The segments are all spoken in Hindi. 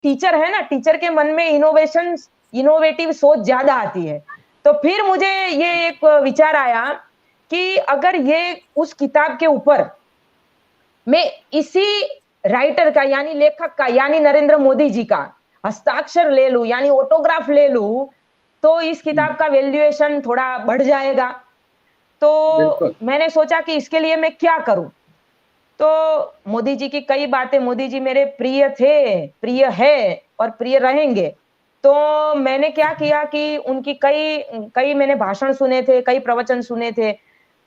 टीचर है ना, टीचर के मन में इनोवेटिव सोच ज्यादा आती है। तो फिर मुझे ये एक विचार आया कि अगर ये उस किताब के ऊपर मैं इसी राइटर का यानी लेखक का यानी नरेंद्र मोदी जी का हस्ताक्षर ले लूं यानी ऑटोग्राफ ले लूं, तो इस किताब का वैल्यूएशन थोड़ा बढ़ जाएगा। तो बिल्कुल। मैंने सोचा कि इसके लिए मैं क्या करूं। तो मोदी जी की कई बातें, मोदी जी मेरे प्रिय थे, प्रिय है और प्रिय रहेंगे। तो मैंने क्या किया कि उनकी कई कई मैंने भाषण सुने थे, कई प्रवचन सुने थे।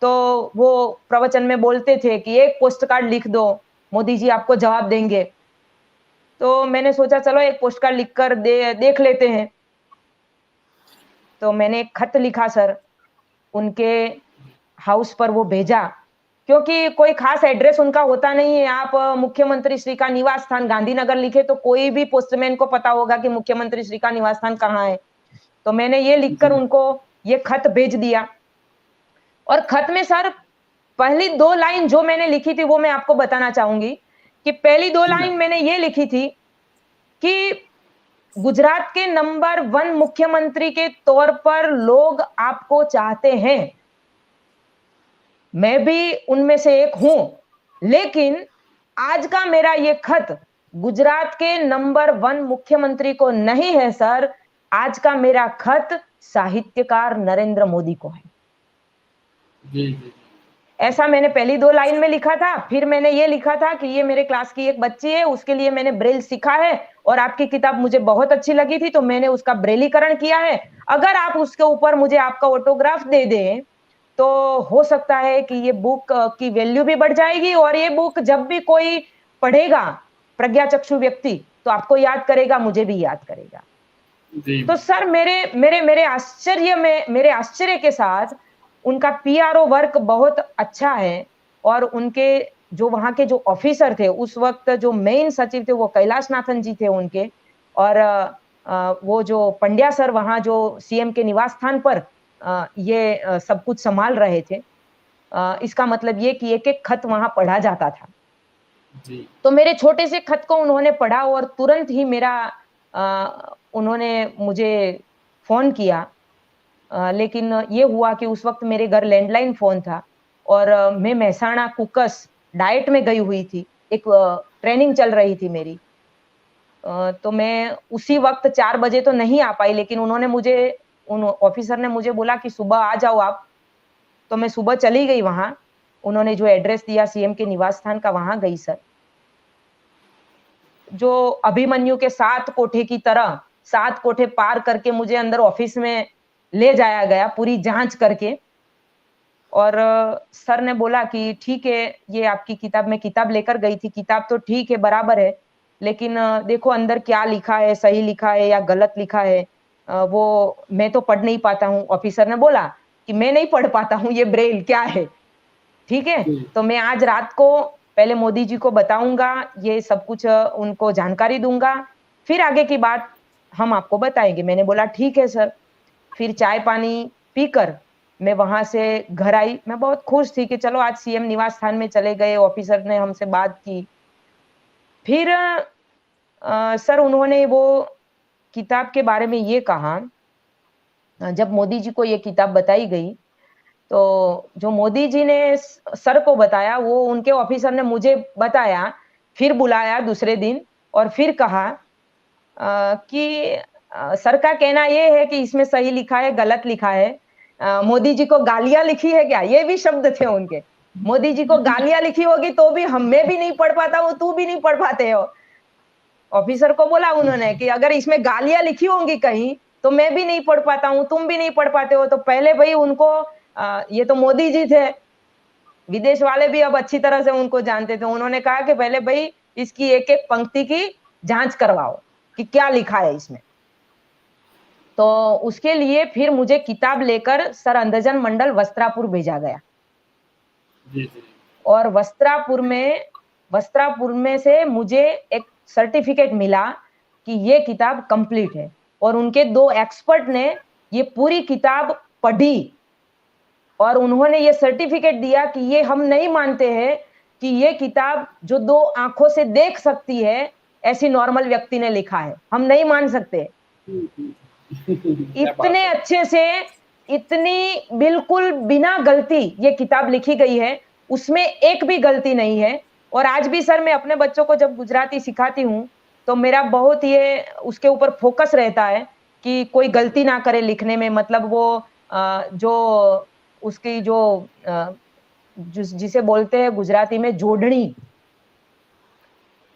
तो वो प्रवचन में बोलते थे कि एक पोस्ट कार्ड लिख दो, मोदी जी आपको जवाब देंगे। तो मैंने सोचा चलो एक पोस्ट कार्ड लिख कर देख लेते हैं। तो मैंने एक खत लिखा सर, उनके हाउस पर वो भेजा, क्योंकि कोई खास एड्रेस उनका होता नहीं है। आप मुख्यमंत्री श्री का निवास स्थान गांधीनगर लिखे तो कोई भी पोस्टमैन को पता होगा कि मुख्यमंत्री श्री का निवास स्थान कहाँ है। तो मैंने ये लिखकर जी, उनको ये खत भेज दिया। और खत में सर पहली 2 लाइन जो मैंने लिखी थी वो मैं आपको बताना चाहूंगी कि पहली 2 जी लाइन मैंने ये लिखी थी कि गुजरात के नंबर 1 मुख्यमंत्री के तौर पर लोग आपको चाहते हैं। मैं भी उनमें से एक हूं, लेकिन आज का मेरा ये खत गुजरात के नंबर 1 मुख्यमंत्री को नहीं है सर, आज का मेरा खत साहित्यकार नरेंद्र मोदी को है। जी, जी, ऐसा मैंने पहली 2 लाइन में लिखा था। फिर मैंने ये लिखा था कि ये मेरे क्लास की एक बच्ची है, उसके लिए मैंने ब्रेल सीखा है और आपकी किताब मुझे बहुत अच्छी लगी थी, तो मैंने उसका ब्रेलीकरण किया है। अगर आप उसके ऊपर मुझे आपका ऑटोग्राफ दे दें, तो हो सकता है कि ये बुक की वैल्यू भी बढ़ जाएगी और ये बुक जब भी कोई पढ़ेगा, प्रज्ञाचक्षु व्यक्ति, तो आपको याद करेगा, मुझे भी याद करेगा। जी, तो सर मेरे मेरे मेरे आश्चर्य के साथ उनका पीआरओ वर्क बहुत अच्छा है और उनके जो वहाँ के जो ऑफिसर थे, उस वक़्त जो मेन सचिव थे वो कैलाश नाथन जी थे उनके। और वो जो पंड्या सर वहाँ जो सीएम के निवास स्थान पर ये सब कुछ सँभाल रहे थे। इसका मतलब ये कि एक-एक खत वहाँ पढ़ा जाता था। जी, तो मेरे छोटे से खत को उन्होंने पढ़ा और तुरंत ही उन्होंने मुझे फ़ोन किया। लेकिन ये हुआ कि उस वक़्त मेरे घर लैंडलाइन फ़ोन था और मैं मेहसाणा कुकस डाइट में गई हुई थी। एक ट्रेनिंग चल रही थी मेरी। तो मैं उसी वक़्त 4 बजे तो नहीं आ पाई, लेकिन उन ऑफ़िसर ने मुझे बोला कि सुबह आ जाओ आप। तो मैं सुबह चली गई वहाँ। उन्होंने जो एड्रेस दिया सीएम के निवास स्थान का, वहाँ गई सर। जो अभिमन्यु के 7 कोठे की तरह 7 कोठे पार करके मुझे अंदर ऑफिस में ले जाया गया पूरी जाँच करके। और सर ने बोला कि ठीक है, ये आपकी किताब, मैं किताब लेकर गई थी, किताब तो ठीक है, बराबर है, लेकिन देखो अंदर क्या लिखा है, सही लिखा है या गलत लिखा है, वो मैं तो पढ़ नहीं पाता हूँ। ऑफिसर ने बोला कि मैं नहीं पढ़ पाता हूँ, ये ब्रेल क्या है? ठीक है? जी, तो मैं आज रात को पहले मोदी जी को बताऊँगा, ये सब कुछ उनको जानकारी दूँगा, फिर आगे की बात हम आपको बताएँगे। मैंने बोला ठीक है सर। फिर चाय-पानी पीकर मैं वहाँ से घर आई। मैं बहुत खुश थी कि चलो आज सीएम निवास स्थान में चले गए, ऑफिसर ने हमसे बात की। फिर सर उन्होंने वो किताब के बारे में ये कहा, जब मोदी जी को ये किताब बताई गई, तो जो मोदी जी ने सर को बताया, वो उनके ऑफिसर ने मुझे बताया, फिर बुलाया दूसरे दिन और फिर कहा कि सर का कहना ये है कि इसमें सही लिखा है, गलत लिखा है। मोदी जी को गालियाँ लिखी है क्या? ये भी शब्द थे उनके। मोदी जी को गालियाँ लिखी होगी तो भी मैं भी नहीं पढ़ पाता हूँ, तू भी नहीं पढ़ पाते हो। ऑफिसर को बोला उन्होंने कि अगर इसमें गालियाँ लिखी होंगी कहीं, तो मैं भी नहीं पढ़ पाता हूँ, तुम भी नहीं पढ़ पाते हो। तो पहले भई उनको ये तो मोदी जी थे, विदेश वाले भी अब अच्छी तरह से उनको जानते थे। उन्होंने कहा कि पहले भई इसकी एक-एक पंक्ति की जाँच करवाओ, कि क्या लिखा है इसमें। तो उसके लिए फिर मुझे किताब लेकर सर अंधजन मंडल वस्त्रापुर भेजा गया जी, जी, और वस्त्रापुर में से मुझे एक सर्टिफिकेट मिला कि ये किताब कंप्लीट है और उनके 2 एक्सपर्ट ने ये पूरी किताब पढ़ी और उन्होंने ये सर्टिफिकेट दिया कि ये हम नहीं मानते हैं कि ये किताब जो 2 आँखों से देख सकती है, ऐसी नॉर्मल व्यक्ति ने लिखा है, हम नहीं मान सकते। क्या बात इतने है! अच्छे से, इतनी बिल्कुल बिना गलती ये किताब लिखी गई है, उसमें एक भी गलती नहीं है। और आज भी सर मैं अपने बच्चों को जब गुजराती सिखाती हूँ, तो मेरा बहुत ये उसके ऊपर फ़ोकस रहता है कि कोई गलती ना करे लिखने में, मतलब वो जो उसकी जो अ, जिसे बोलते हैं गुजराती में जोड़नी,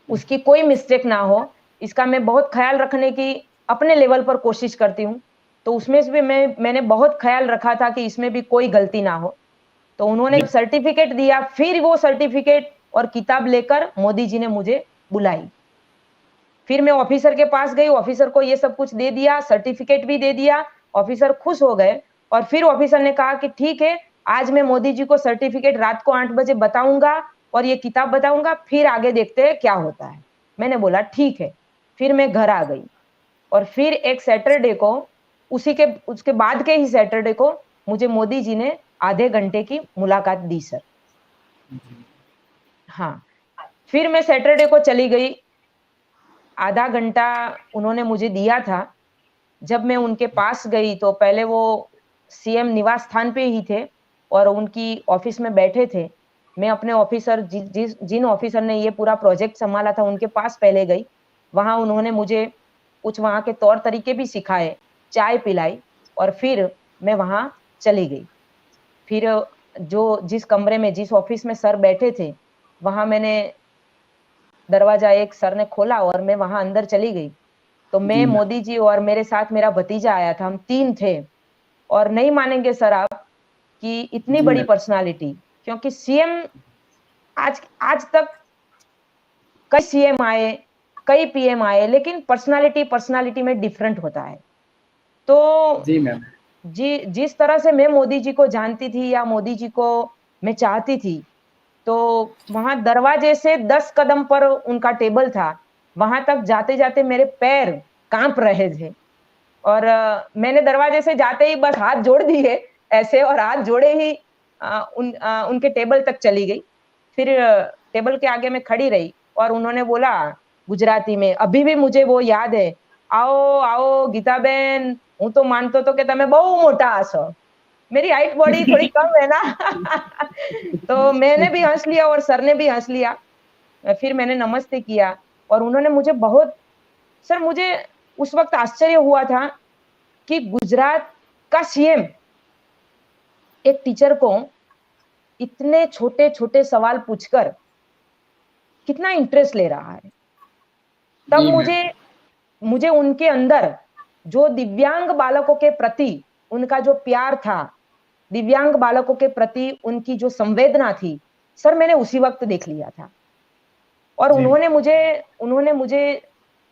उसकी कोई मिस्टेक ना हो, इसका मैं बहुत ख़्याल रखने की अपने लेवल पर कोशिश करती हूँ। तो उसमें से भी मैंने बहुत ख़्याल रखा था कि इसमें भी कोई गलती ना हो। तो उन्होंने जी, सर्टिफ़िकेट दिया, फिर वो सर्टिफ़िकेट और किताब लेकर मोदी जी ने मुझे बुलाई। फिर मैं ऑफ़िसर के पास गई, ऑफ़िसर को ये सब कुछ दे दिया, सर्टिफ़िकेट भी दे दिया, ऑफ़िसर खुश हो गए और फिर ऑफ़िसर ने कहा कि ठीक है, आज मैं मोदी जी को सर्टिफ़िकेट रात को 8 बजे बताऊँगा और ये किताब बताऊँगा, फिर आगे देखते हैं क्या होता है। मैंने बोला ठीक है, फिर मैं घर आ गई और फिर एक सैटरडे को उसके बाद के ही सैटरडे को मुझे मोदी जी ने आधे घंटे की मुलाकात दी सर। जी, हाँ, फिर मैं सैटरडे को चली गई, आधा घंटा उन्होंने मुझे दिया था। जब मैं उनके पास गई तो पहले वो सीएम निवास स्थान पे ही थे और उनकी ऑफ़िस में बैठे थे। मैं अपने ऑफ़िसर जिन ऑफ़िसर ने ये पूरा प्रोजेक्ट सँभाला था उनके पास पहले गई। वहाँ उन्होंने मुझे कुछ वहाँ के तौर-तरीके भी सिखाए, चाय पिलाई और फिर मैं वहाँ चली गई। फिर जो जिस कमरे में जिस ऑफ़िस में सर बैठे थे, वहाँ मैंने दरवाज़ा एक सर ने खोला और मैं वहाँ अंदर चली गई। तो मैं, जी मैम। मोदी जी और मेरे साथ मेरा भतीजा आया था, हम 3 थे और नहीं मानेंगे सर आप कि इतनी जी बड़ी मैम। पर्सनैलिटी, क्योंकि सीएम आज आज तक कई सीएम आए, कई पीएम आए, लेकिन पर्सनैलिटी में डिफरेंट होता है। तो जी मैम। जिस तरह से मैं मोदी जी को जानती थी या मोदी जी को मैं चाहती थी, तो वहाँ दरवाजे से 10 कदम पर उनका टेबल था। वहाँ तक जाते-जाते मेरे पैर काँप रहे थे। और मैंने दरवाजे से जाते ही बस हाथ जोड़ दिए ऐसे और हाथ जोड़े ही उनके टेबल तक चली गई। फिर टेबल के आगे मैं खड़ी रही और उन्होंने बोला गुजराती में, अभी भी मुझे वो याद है, "आओ, आओ गीताबेन, હું તો માનતો હતો કે તમે બહુ મોટા હશો." मेरी हाइट बड़ी थोड़ी कम है ना। तो मैंने भी हँस लिया और सर ने भी हँस लिया। फिर मैंने नमस्ते किया और उन्होंने मुझे बहुत, सर मुझे उस वक़्त आश्चर्य हुआ था कि गुजरात का सीएम एक टीचर को इतने छोटे-छोटे सवाल पूछकर कितना इंटरेस्ट ले रहा है। तब जी मैम। मुझे मुझे उनके अंदर जो दिव्यांग बालकों के प्रति उनका जो प्यार था, दिव्यांग बालकों के प्रति उनकी जो संवेदना थी, सर मैंने उसी वक़्त देख लिया था। और जी। उन्होंने मुझे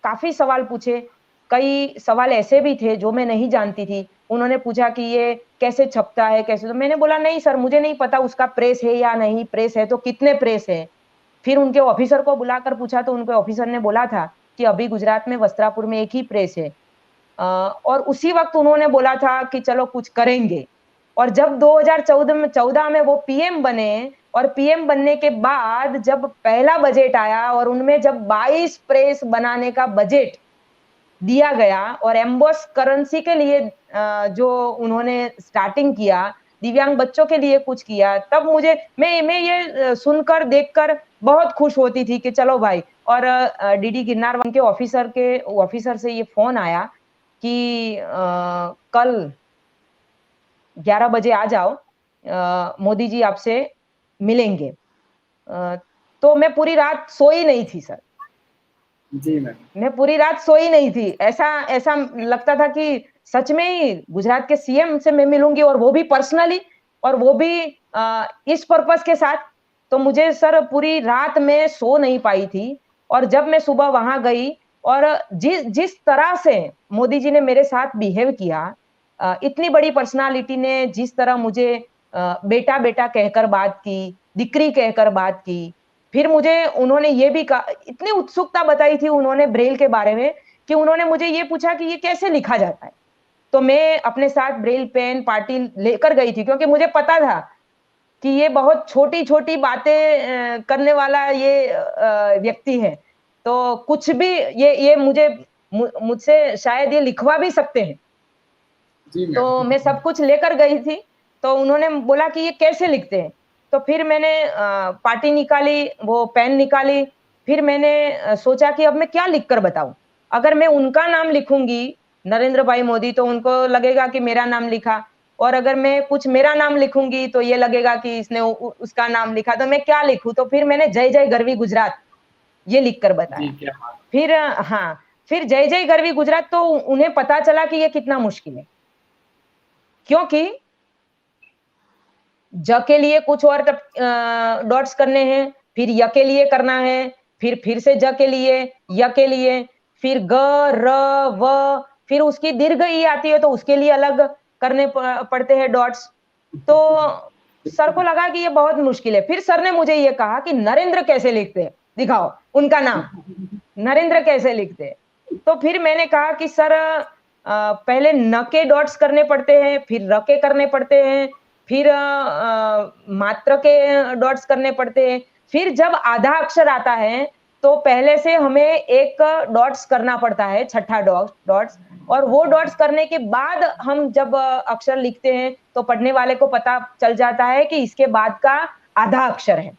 काफ़ी सवाल पूछे। कई सवाल ऐसे भी थे जो मैं नहीं जानती थी। उन्होंने पूछा कि ये कैसे छपता है, कैसे? तो मैंने बोला नहीं सर मुझे नहीं पता उसका प्रेस है या नहीं, प्रेस है तो कितने प्रेस है? फिर उनके ऑफ़िसर को बुलाकर पूछा तो उनके ऑफ़िसर ने बोला था कि अभी गुजरात में वस्त्रापुर में एक ही प्रेस है। और उसी वक़्त उन्होंने बोला था कि चलो कुछ करेंगे। और जब 2014 में वो पीएम बने और पीएम बनने के बाद जब पहला बजट आया और उनमें जब 22 प्रेस बनाने का बजट दिया गया और एम्बॉस करेंसी के लिए जो उन्होंने स्टार्टिंग किया, दिव्यांग बच्चों के लिए कुछ किया, तब मुझे मैं ये सुनकर, देखकर बहुत खुश होती थी कि चलो भाई। और डीडी गिरनार के ऑफिसर से ये फ़ोन आया कि कल 11 बजे आ जाओ, मोदी जी आपसे मिलेंगे। अ, तो मैं पूरी रात सोई नहीं थी सर। जी मैम। मैं पूरी रात सोई नहीं थी। ऐसा ऐसा लगता था कि सच में ही गुजरात के सीएम से मैं मिलूँगी और वो भी पर्सनली और वो भी इस पर्पज़ के साथ। तो मुझे सर पूरी रात मैं सो नहीं पाई थी और जब मैं सुबह वहाँ गई और जिस जिस तरह से मोदी जी ने मेरे साथ बिहेव किया, इतनी बड़ी पर्सनैलिटी ने जिस तरह मुझे बेटा-बेटा कहकर बात की, दिक्री कहकर बात की, फिर मुझे उन्होंने ये भी कहा, इतनी उत्सुकता बताई थी उन्होंने ब्रेल के बारे में कि उन्होंने मुझे ये पूछा कि ये कैसे लिखा जाता है? तो मैं अपने साथ ब्रेल पेन, पाटी लेकर गई थी क्योंकि मुझे पता था कि ये बहुत छोटी-छोटी बातें करने वाला ये व्यक्ति है। तो कुछ भी ये मुझसे शायद ये लिखवा भी सकते हैं। जी मैम। तो मैं सब कुछ लेकर गई थी, तो उन्होंने बोला कि ये कैसे लिखते हैं? तो फिर मैंने पाटी निकाली, वो पेन निकाली, फिर मैंने सोचा कि अब मैं क्या लिख कर बताऊँ? अगर मैं उनका नाम लिखूँगी, नरेंद्र भाई मोदी, तो उनको लगेगा कि मेरा नाम लिखा, और अगर मैं कुछ मेरा नाम लिखूँगी, तो ये लगेगा कि इसने उसका नाम लिखा, तो मैं क्या लिखूँ? तो फिर मैंने जय जय गरवी गुजरात, ये लिख कर जी, बताया। क्या बात फिर हाँ, फिर जय जय गरवी गुजरात, तो उन्हें पता चला कि ये कितना मुश्किल है। क्योंकि ज के लिए कुछ और डॉट्स करने हैं, फिर य के लिए करना है, फिर से ज के लिए, य के लिए, फिर ग, र, व, फिर उसकी दीर्घ ई आती है तो उसके लिए अलग करने पड़ते हैं डॉट्स। तो सर को लगा कि ये बहुत मुश्किल है। फिर सर ने मुझे ये कहा कि नरेंद्र कैसे लिखते हैं? दिखाओ उनका नाम, नरेंद्र कैसे लिखते हैं? तो फिर मैंने कहा कि सर पहले न के डॉट्स करने पड़ते हैं, फिर र के करने पड़ते हैं, फिर मात्र के डॉट्स करने पड़ते हैं। फिर जब आधा अक्षर आता है, तो पहले से हमें एक डॉट्स करना पड़ता है, छठा डॉट्स, और वो डॉट्स करने के बाद हम जब अक्षर लिखते हैं, तो पढ़ने वाले को पता चल जाता है कि इसके बाद का आधा अक्षर है।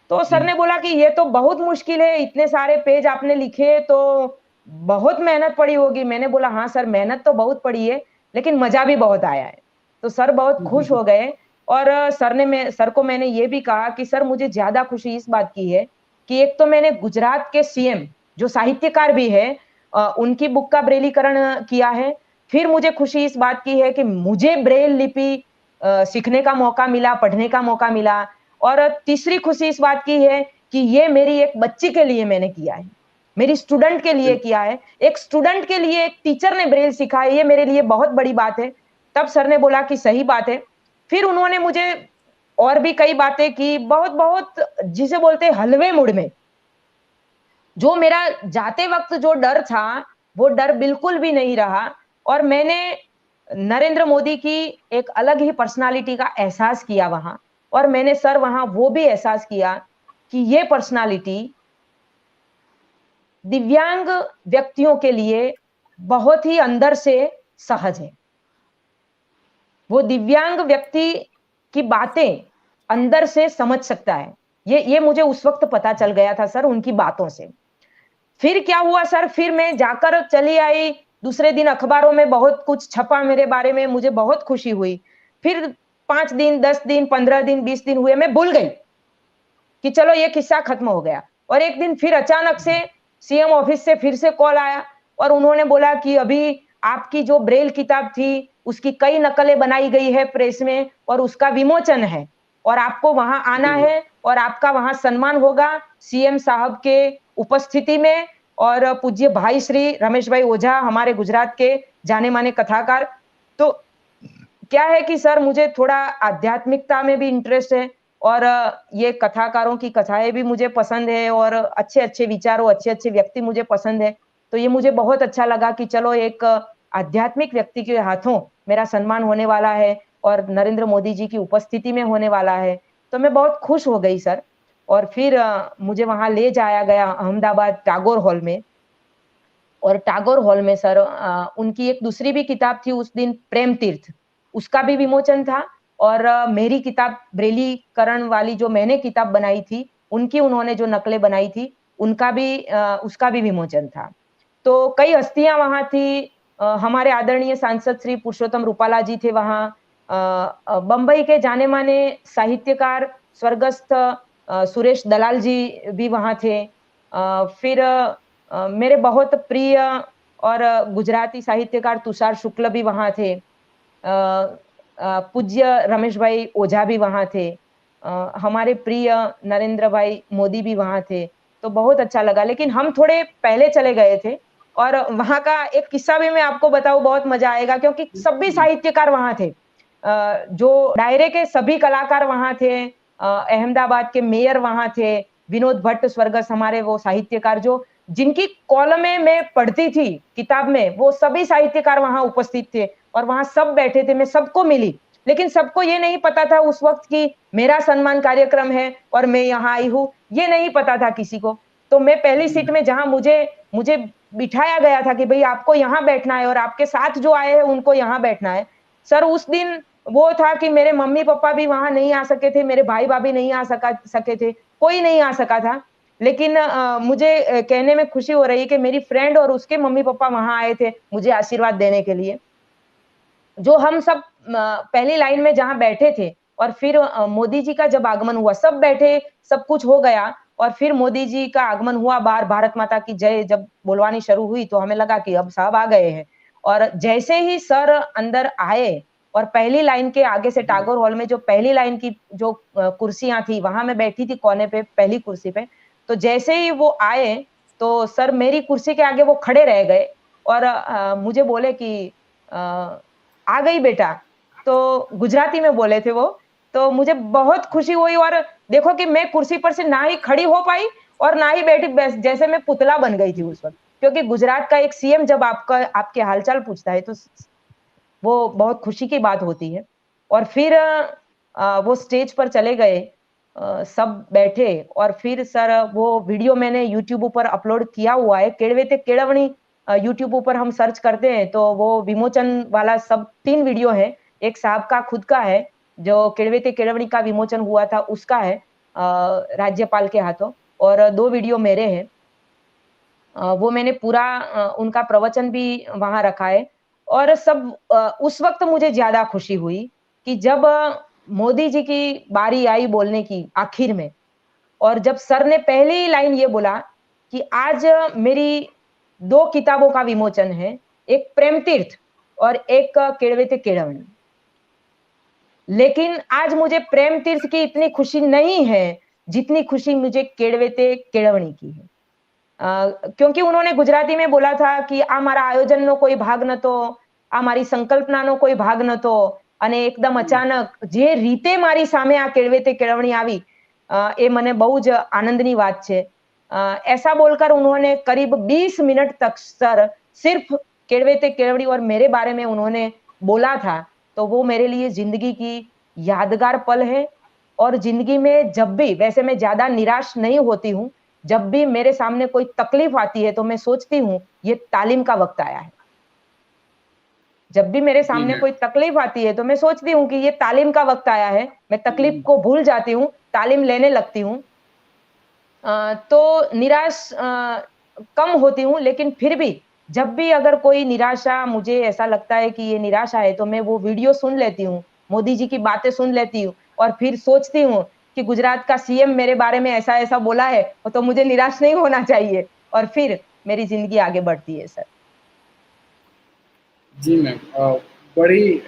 तो सर जी, ने बोला कि ये तो बहुत मुश्किल है, इतने सारे पेज आपने लिखे तो बहुत मेहनत पड़ी होगी। मैंने बोला हाँ सर, मेहनत तो बहुत पड़ी है, लेकिन मज़ा भी बहुत आया है। तो सर बहुत खुश हो गए, और सर को मैंने ये भी कहा कि सर मुझे ज़्यादा खुशी इस बात की है कि एक तो मैंने गुजरात के सीएम जो साहित्यकार भी है, उनकी बुक का ब्रेलीकरण किया है। फिर मुझे खुशी इस बात की है कि मुझे ब्रेल लिपि सीखने का मौका मिला, पढ़ने का मौका मिला, और तीसरी खुशी इस बात की है कि ये मेरी एक बच्ची के लिए मैंने किया है, मेरी स्टूडेंट के लिए बिल्कुल। किया है। एक स्टूडेंट के लिए एक टीचर ने ब्रेल सिखाया, ये मेरे लिए बहुत बड़ी बात है। तब सर ने बोला कि सही बात है। फिर उन्होंने मुझे और भी कई बातें की, बहुत-बहुत जिसे बोलते हैं हलवे मूड में। जो मेरा जाते वक़्त जो डर था, वो डर बिल्कुल भी नहीं रहा, और मैंने नरेंद्र मोदी की एक अलग ही पर्सनैलिटी का एहसास किया वहाँ, और मैंने सर वहाँ वो भी एहसास किया कि ये पर्सनैलिटी दिव्यांग व्यक्तियों के लिए बहुत ही अंदर से सहज है। वो दिव्यांग व्यक्ति की बातें अंदर से समझ सकता है। ये मुझे उस वक़्त पता चल गया था सर उनकी बातों से। फिर क्या हुआ सर, फिर मैं जाकर चली आई, दूसरे दिन अखबारों में बहुत कुछ छपा मेरे बारे में, मुझे बहुत खुशी हुई। फिर 5 दिन, 10 दिन, 15 दिन, 20 दिन हुए, मैं भूल गई कि चलो ये किस्सा खत्म हो गया। और एक दिन फिर अचानक से सीएम ऑफिस से फिर से कॉल आया, और उन्होंने बोला कि अभी आपकी जो ब्रेल किताब थी, उसकी कई नकलें बनाई गई है प्रेस में, और उसका विमोचन है, और आपको वहां आना जी, है, और आपका वहां सम्मान होगा सीएम साहब के उपस्थिति में, और पूज्य भाई श्री रमेश भाई ओझा, हमारे गुजरात के जाने माने कथाकार। तो क्या है कि सर मुझे थोड़ा आध्यात्मिकता में भी इंटरेस्ट है, और ये कथाकारों की कथाएँ भी मुझे पसंद है, और अच्छे-अच्छे विचारों, अच्छे-अच्छे व्यक्ति मुझे पसंद है। तो ये मुझे बहुत अच्छा लगा कि चलो एक आध्यात्मिक व्यक्ति के हाथों मेरा सम्मान होने वाला है, और नरेंद्र मोदी जी की उपस्थिति में होने वाला है। तो मैं बहुत खुश हो गई सर, और फिर मुझे वहाँ ले जाया गया अहमदाबाद टैगोर हॉल में, और टैगोर हॉल में सर उनकी एक दूसरी भी किताब थी उस दिन, प्रेम तीर्थ, उसका भी विमोचन था, और मेरी किताब ब्रेलीकरण वाली जो मैंने किताब बनाई थी, उनकी उन्होंने जो नकलें बनाई थी, उसका भी विमोचन था। तो कई हस्तियाँ वहाँ थी, हमारे आदरणीय सांसद श्री पुरुषोत्तम रूपाला जी थे वहाँ, बम्बई के जाने-माने साहित्यकार स्वर्गस्थ सुरेश दलाल जी भी वहाँ थे। फिर मेरे बहुत प्रिय और गुजराती साहित्यकार तुषार शुक्ल भी वहाँ थे। पूज्य रमेश भाई ओझा भी वहाँ थे। हमारे प्रिय नरेंद्र भाई मोदी भी वहाँ थे। तो बहुत अच्छा लगा, लेकिन हम थोड़े पहले चले गए थे, और वहाँ का एक किस्सा भी मैं आपको बताऊँ, बहुत मज़ा आएगा क्योंकि सभी साहित्यकार वहाँ थे। जो दायरे के सभी कलाकार वहाँ थे, अहमदाबाद के मेयर वहाँ थे, विनोद भट्ट स्वर्गस्थ हमारे वो साहित्यकार जो जिनकी कॉलमें मैं पढ़ती थी किताब में, वो सभी साहित्यकार वहाँ उपस्थित थे, और वहाँ सब बैठे थे, मैं सबको मिली। लेकिन सबको ये नहीं पता था उस वक़्त कि मेरा सम्मान कार्यक्रम है और मैं यहाँ आई हूँ, ये नहीं पता था किसी को। तो मैं पहली सीट में जहाँ मुझे मुझे बिठाया गया था कि भई आपको यहाँ बैठना है और आपके साथ जो आए हैं उनको यहाँ बैठना है। सर उस दिन वो था कि मेरे मम्मी-पापा भी वहाँ नहीं आ सके थे, मेरे भाई-भाभी नहीं आ सके थे, कोई नहीं आ सका था। लेकिन मुझे कहने में खुशी हो रही है कि मेरी फ्रेंड और उसके मम्मी-पापा वहाँ आए थे, मुझे आशीर्वाद देने के लिए। जो हम सब पहली लाइन में जहाँ बैठे थे और फिर मोदी जी का जब आगमन हुआ, सब बैठे, सब कुछ हो गया और फिर मोदी जी का आगमन हुआ, बाहर भारत माता की जय जब बुलवानी शुरू हुई, तो हमें लगा कि अब साहब आ गए हैं। और जैसे ही सर अंदर आए और पहली लाइन के आगे से जी, टैगोर हॉल में जो पहली लाइन की जो कुर्सियाँ थी, वहाँ मैं बैठी थी कोने पे, पहली कुर्सी पे। तो जैसे ही वो आए, तो सर मेरी कुर्सी के आगे वो खड़े रह गए और मुझे बोले कि अ आ गई बेटा, तो गुजराती में बोले थे वो, तो मुझे बहुत खुशी हुई और देखो कि मैं कुर्सी पर से ना ही खड़ी हो पाई और ना ही बैठी बस जैसे मैं पुतला बन गई थी उस वक़्त। क्योंकि गुजरात का एक सीएम जब आपका आपके हाल-चाल पूछता है तो वो बहुत खुशी की बात होती है। और फिर वो स्टेज पर चले गए सब बैठे और फिर सर वो वीडियो मैंने यूट्यूब ऊपर अपलोड किया हुआ है, केळवे ते केळवणी यूट्यूब ऊपर हम सर्च करते हैं तो वो विमोचन वाला सब 3 वीडियो है। एक साहब का खुद का है, जो केळवे ते केळवणी का विमोचन हुआ था उसका है राज्यपाल के हाथों और 2 वीडियो मेरे हैं। वो मैंने पूरा उनका प्रवचन भी वहाँ रखा है और सब उस वक़्त मुझे ज़्यादा खुशी हुई कि जब मोदी जी की बारी आई बोलने की आखिर में और जब सर ने पहली लाइन ये बोला कि आज मेरी 2 किताबों का विमोचन है, एक प्रेम तीर्थ और एक केळवे ते केळवणी। लेकिन आज मुझे प्रेम तीर्थ की इतनी खुशी नहीं है, जितनी खुशी मुझे केळवे ते केळवणी की है। क्योंकि उन्होंने गुजराती में बोला था कि આ મારા આયોજનનો કોઈ ભાગ નતો, આ મારી સંકલ્પનાનો કોઈ ભાગ નતો અને એકદમ जी, અચાનક જે રીતે મારી સામે આ કેળવે તે કેળવણી આવી એ મને બહુ જ આનંદની વાત છે। ऐसा बोलकर उन्होंने करीब 20 मिनट तक सर सिर्फ केळवे ते केळवणी और मेरे बारे में उन्होंने बोला था, तो वो मेरे लिए ज़िंदगी की यादगार पल है और ज़िंदगी में जब भी वैसे मैं ज़्यादा निराश नहीं होती हूँ, जब भी मेरे सामने कोई तकलीफ आती है तो मैं सोचती हूँ ये तालीम का वक़्त आया है। जब भी मेरे जी सामने मैम। कोई तकलीफ आती है तो मैं सोचती हूँ कि ये तालीम का वक़्त आया है। मैं तकलीफ हुँ, को भूल जाती हूँ, तालीम लेने लगती हूँ। तो निराश कम होती हूँ लेकिन फिर भी जब भी अगर कोई निराशा मुझे ऐसा लगता है कि ये निराशा है तो मैं वो वीडियो सुन लेती हूँ, मोदी जी की बातें सुन लेती हूँ और फिर सोचती हूँ कि गुजरात का सीएम मेरे बारे में ऐसा-ऐसा बोला है, तो मुझे निराश नहीं होना चाहिए और फिर मेरी ज़िंदगी आगे बढ़ती है सर। जी मैम। बड़ी